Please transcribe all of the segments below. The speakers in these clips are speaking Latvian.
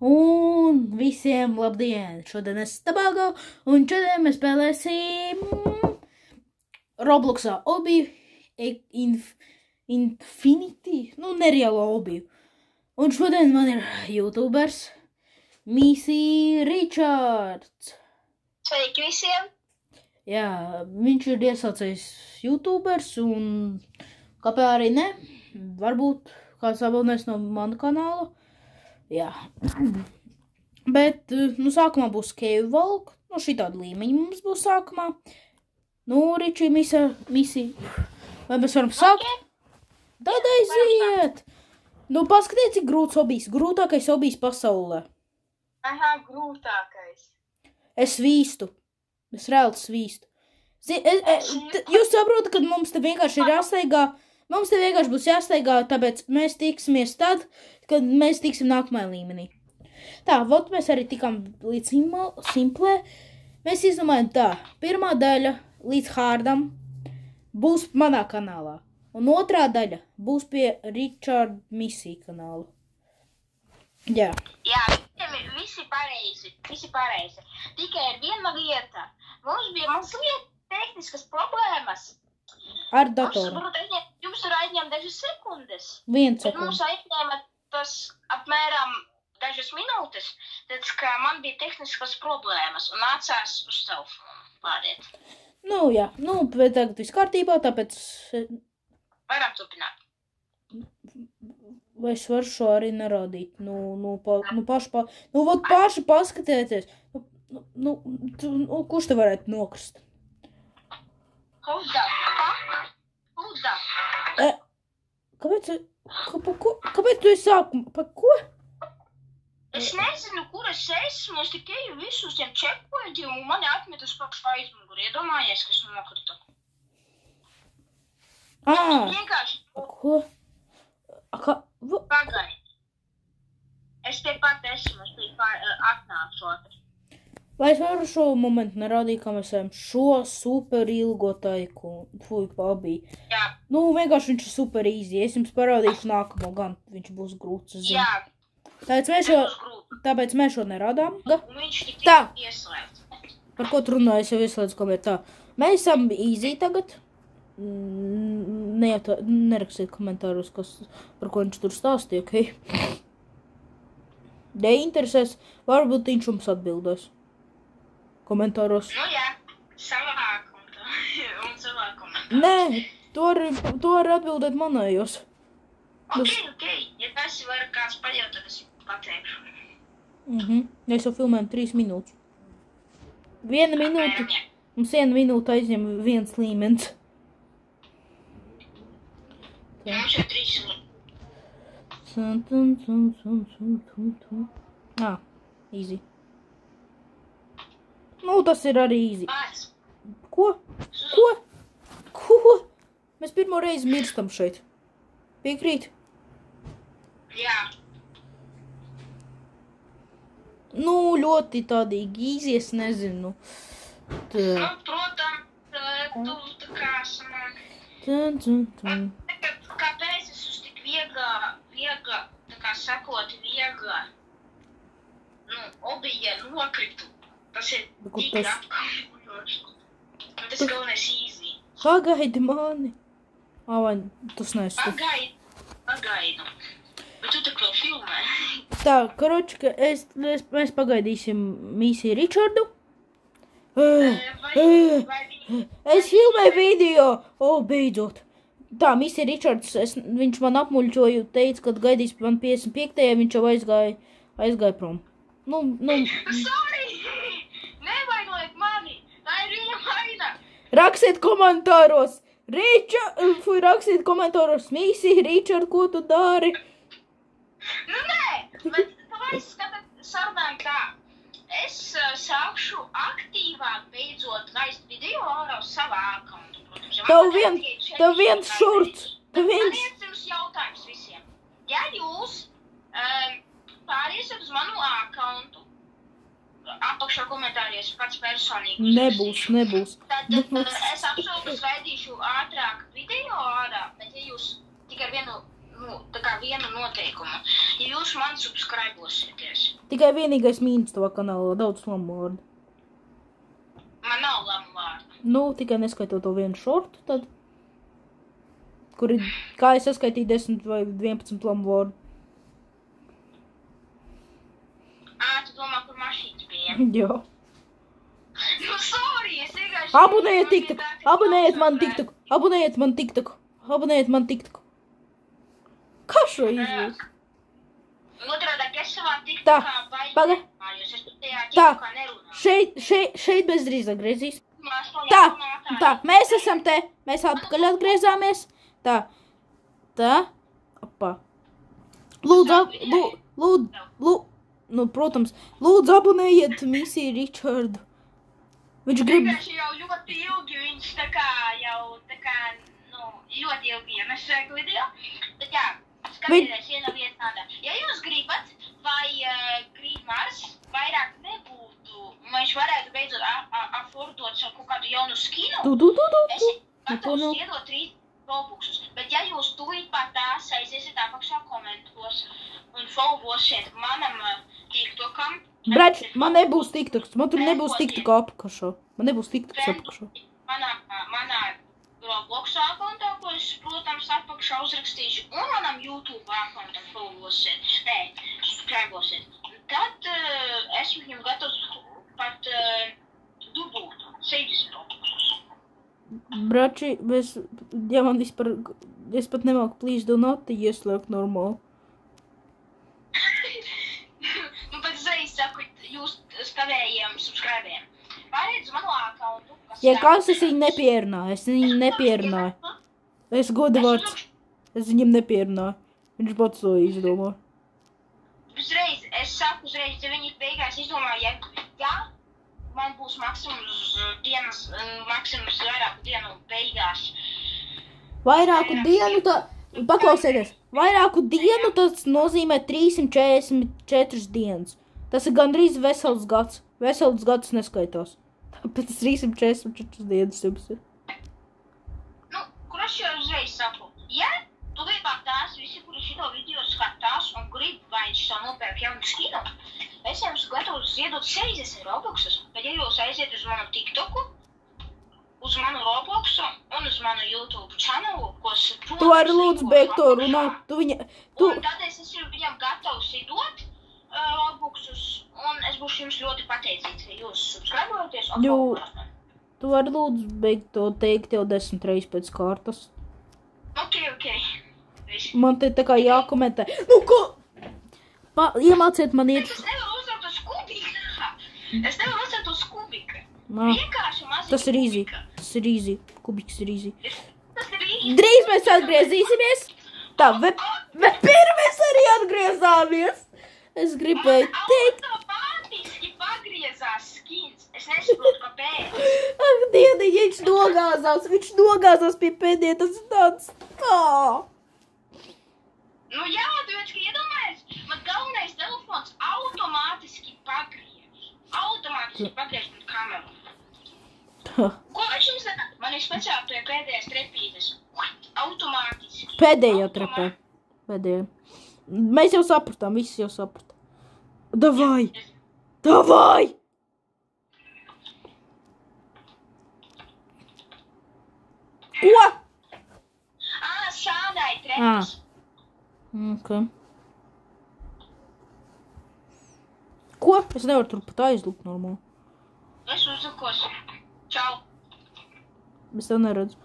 Un visiem labdien! Šodien es Tabago, un šodien mēs spēlēsim Robloxā Obiju Infinity, nereālo Obiju. Un šodien man ir YouTubers Misi Ričards. Sveiki visiem! Jā, viņš ir iesaucējis YouTubers, un kāpēc arī ne? Varbūt kāds abonēs no mana kanāla. Jā. Bet, sākumā būs Cave Walk. Šitādi līmeņi mums būs sākumā. Riči, Misi. Vai mēs varam sākt? Tad aiziet! Paskatiet, cik grūts obijs. Grūtākais obijs pasaulē. Aha, grūtākais. Es svīstu. Es reāli svīstu. Jūs saprotat, ka mums te vienkārši ir jāsteigā. Mums te vienkārši būs jāsteigā, tāpēc mēs tiksimies tad, kad mēs tiksim nākamajā līmenī. Tā, vot mēs arī tikām līdz simplē. Mēs izdomājam tā, pirmā daļa līdz hardam būs manā kanālā. Un otrā daļa būs pie Richard Misi kanāla. Jā. Jā, visi pareizi. Tikai ir viena lieta. Mums bija mazliet tehniskas problēmas. Ar datoru. Jums tur aizņem dažas sekundes. 1 sekunde. Bet mums aizņēma tas apmēram dažas minūtes, tad, ka man bija tehniskas problēmas un nācās uz telefonu pāriet. Jā, bet tagad viss kārtībā, tāpēc... Varam turpināt. Vai es varu šo arī nerādīt? Paši paskatieties. Kurš te varētu nokrist? Lūdzu. Kāpēc tu esi sākumā? Pa ko? Es nezinu, kur es esmu. Es tikai eju visus tiem checkpointiem un mani atmet uz pašu aizmuguri. Iedomājies, ka es nokrita. Vienkārši. Ko? Pagaidi. Es tepat esmu. Es tikai atnācu otru. Vai es varu šo momentu nerādīt, kā mēs ejam šo super ilgo taiku? Pabija. Jā. Vienkārši viņš ir super easy. Es jums parādīšu nākamo, gan viņš būs grūts. Jā. Tāpēc mēs šo nerādām. Un viņš tikai ieslēdz. Par ko tu runāji, es jau ieslēdzu komentā. Mēs esam easy tagad. Nerakstiet komentāros, par ko viņš tur stāstīja, ok? Neinteresēs, varbūt viņš jums atbildēs. Komentāros. Jā, savā komentā. Un savā komentā. Nē, to var atbildēt manējos. Ok. Ja tas var kāds paļaut, tad es pateikšu. Es jau filmēju 3 minūtes. 1 minūte. Mums 1 minūte aizņem 1 līmenis. Mums jau 3 līmenis. Easy. Tas ir arī easy. Ko? Mēs pirmo reizi mirstam šeit. Piekrīt? Jā. Ļoti tādīgi easy, es nezinu. Protams, tu tā kā sanāk. Kāpēc es uz tik viegla, tā kā sakot, viegla, obija nokritu. Tas ir tik apkārtojoši. Tas galvenais easy. Pagaidi mani. Vai tas neesi tu? Pagaidu. Bet tu tak vēl filmē. Tā, karoči, mēs pagaidīsim Misi Ričardu. Es filmēju video. Beidzot. Tā, Misi Ričards, viņš man apmuļķoja, teica, kad gaidīs man 55. Viņš jau aizgāja prom. Sorry! Nevainojiet mani! Tā ir viņa vaina! Rakstiet komentāros! Rakstiet komentāros! Misi, Ričard, ko tu dari? Nē! Bet pavairs skatāt sarunājam tā. Es sākšu aktīvāk beidzot laist video ārā uz savā akontu, protams. Tev viens šurts! Man viens jums jautājums visiem. Ja jūs pāriesiet uz manu akontu, apakšā komentāries pats personīgi. Nebūs. Tad es absolūti raidīšu ātrāk video ārā, bet ja jūs tikai vienu tā kā vienu noteikumu. Ja jūs man subscribosieties. Tikai vienīgais mīnus tavā kanālā, daudz lamu vārdu. Man nav lamu vārdu. Nu, tikai neskaitot to vienu šortu, tad. Kur ir, kā es saskaitīju 10 vai 11 lamu vārdu. Tu domā, kur mašīnas bija? Jā. Nu, sorry, es vienkārši... Abonējiet TikTok, abonējiet man TikTok, abonējiet man TikTok, abonējiet man TikTok. Kā šo izvēles? Otrādāk, es savā Tā, TikTokā paga. baigājos, es tajā Tā, TikTokā nerunāju. šeit bez drīz atgriezīs. Tā, mēs esam te, mēs atpakaļ atgriezāmies. Tā, apā. Nu, protams, lūdzu abonējiet misiju Richardu. Viņš grib... Vienkārši jau ļoti ilgi viņš tā kā, ļoti ilgi iemešu video. Bet jā, skatieties, viena vieta tāda. Ja jūs gribat, vai Grīmars vairāk nebūtu, viņš varētu beidzot afordot savu kaut kādu jaunu skinu, es gatavs iedot 3 Robuxus. Bet ja jūs tūlīt pat tās aiziesiet apakšā komentos un followosiet manam TikTokam, Brač, man nebūs TikToks, man tur nebūs TikTok apakašā. Man nebūs TikToks apakašā. Manā Roblox akontā, ko es, protams, apakšā uzrakstīšu, un manam YouTube akontam followosiet, subscribosiet. Tad es viņam gatavs pat dubult 60 Robuxus. Brači, ja man vispār, es pat nemāku please donati ieslēgt normāli. Nu, bet uzreiz saku jūs skavējiem subscribējiem. Pārēdz manu akontu. Ja kāds es viņu nepierunāju, Es godavārds, es viņam nepierunāju. Viņš pats to izdomā. Uzreiz, es saku uzreiz, ja viņi beigās izdomā, ja man būs maksimums vairāku dienu beigās. Vairāku dienu, paklausieties, vairāku dienu tas nozīmē 344 dienas. Tas ir gandrīz vesels gads. Vesels gads neskaitās. Tāpēc 344 dienas jums ir. Nu, kur es jau uzreiz saku, ja tu gribāk tās visi, kuri šito video skatās un grib vai viņš savu nopērk jaunu skinu, es jums gatavs ziedot 60 Robuxus, bet ja jūs aiziet uz manu TikToku, uz manu Robloxu un uz manu YouTube channelu, ko es... Tu arī lūdzu beigt to runāt. Un tad es esmu viņam gatavs idot Robuxus, un es būšu jums ļoti pateicīgs, ja jūs subscribojaties un followojaties. Tu arī lūdzu beigt to teikt jau 10 reizes pēc kārtas. Ok. Man te tā kā jākomentē. Nu, ko? Iemāciet man iet... Es nevaru uzsākt uz kubika. Vienkārši mazi Tas ir easy. Tas ir easy. Kubiks ir easy. Tas ir easy. Drīz mēs atgriezīsimies. Tā, bet pirmais arī atgriezāmies. Es gribēju teikt... Automātiski pagriezās skins. Es nesaprotu, kāpēc. Ak, dieniņ, viņš nogāzās pie pēdējā, tas ir tāds... Nu jā, tu vienkārši, ka iedomājies, man galvenais telefons automātiski pagriež. Automātiski pagriež man kameru. Ko viņš jums dara? Man ir speciāli pie pēdējās trepītes. Automātiski. Pēdējā trepē. Pēdējā. Mēs jau sapratām, visi jau saprata. Davai! Ko? Šādai trepis. Ok. Ko? Es nevaru tur pat aizlukt normāli. Es uzlukos. Čau. Es tev neredzu.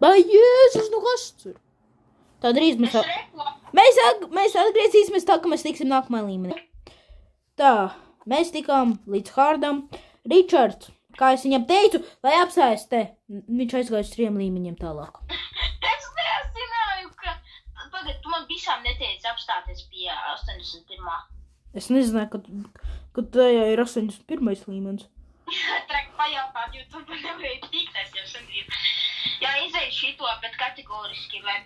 Ai, Jēzus, nu kas tur? Tā drīz mēs atgriezīsimies tā, ka mēs tiksim nākamajā līmenī. Tā, mēs tikām līdz Hardam. Richards, kā es viņam teicu, lai apstājas te. Viņš aizgāja uz 3 līmeņiem tālāk. Es nezināju, ka... Pagad, tu man visām neteici apstāties pie 81. Es nezināju, ka tajā ir 81. līmenis. Trek pajautāt, jo tu man nevarēji tīkties jau sandrīd. Jā, izēju šito, bet kategoriski, vai...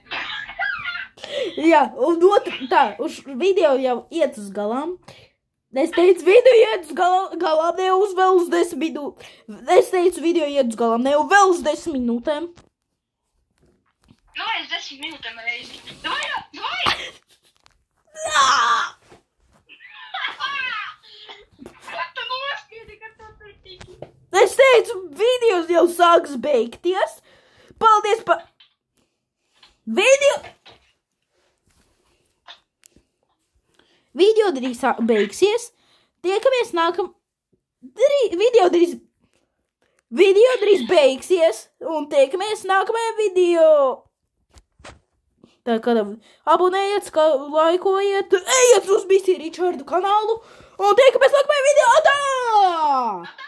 Jā, un uz video jau iet uz galām. Es teicu, video iet uz galām, ne uz vēl uz 10 minūtēm. Es teicu, video iet uz galām, ne vēl uz 10 minūtēm. Nu, es 10 minūtēm reizi. Davai! Tu nospiedi, ka tu tur tiki. Es teicu, videos jau sāks beigties. Paldies par... Video drīz beigsies. Tiekamies Video drīz beigsies. Un tiekamies nākamajā video. Tā kā abonējiet, laikojiet, ejiet uz Mr. Richardu kanālu. Un tiekamies nākamajā video. Atā!